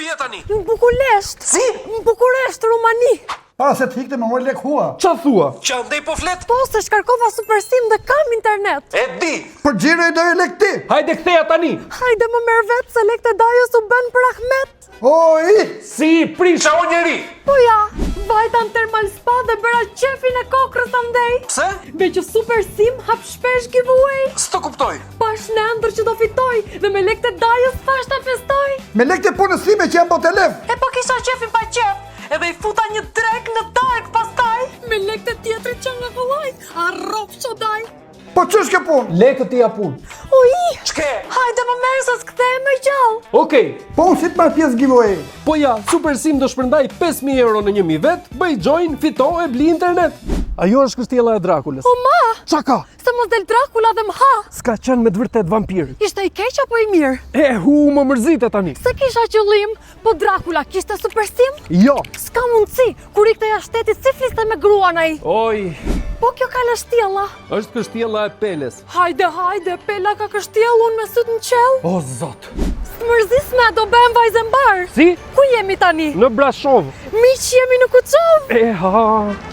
Ku je tani? Në Bukulesht. Si? Në Bukuresht, Rumani. Para se të hikte me mor lek hua. Qa thua? Që andej po flet? Po, se shkarkova super sim dhe kam internet. E di. Për gjiro i dojë lek ti. Hajde ktheja tani. Hajde më merr vetë se lekët e Dajos u bën për Ahmet. Oj! Si prish. Qa o njeri? Po ja, vajta në Thermal Spa dhe bëra qefin e kokrës andej. Pse? Me që super sim hap shpesh giveaway. S'to kuptoj. Pash në ndër që do fitoj dhe me lekët e Dajos thash ta festoj. Me lek të punësime që jam po telef. E po kisha qefin pa qef. Edhe i futa një drek në dark pastaj. Me lekët e tjetrit që nga kollaj, a rop që daj. Po ç'është kjo punë? Lekët ti japun. Ui, Ç'ke? hajde më merë se s'kthehem më gjallë. Okej. Po unë si të marrë pjesë giveaway. Po ja, Super Sim do shpërndaj 5.000 euro në 1.000 vet, bëj join, fito e bli internet. Ajo është kështjella e Drakulës. O ma, Qa ka? se mos del Drakula dhe më ha. S'ka qenë me të vërtet vampir. Ishte i keq apo i mirë? Më mërzite tani. Se kisha qëllim, po Drakula kishte super sim? Jo. S'ka mundësi, kur ikte jashtetit si fliste me gruan ai. Oj, Po kjo ka lështjella. është kështjella e Peles. Hajde, Pela ka kështjell unë me syt në qell. O zot. S'mërzis me do bëhem vajzën bar. Si? Ku jemi tani? Në Brashov. Miq jemi në Kuçov. Ha.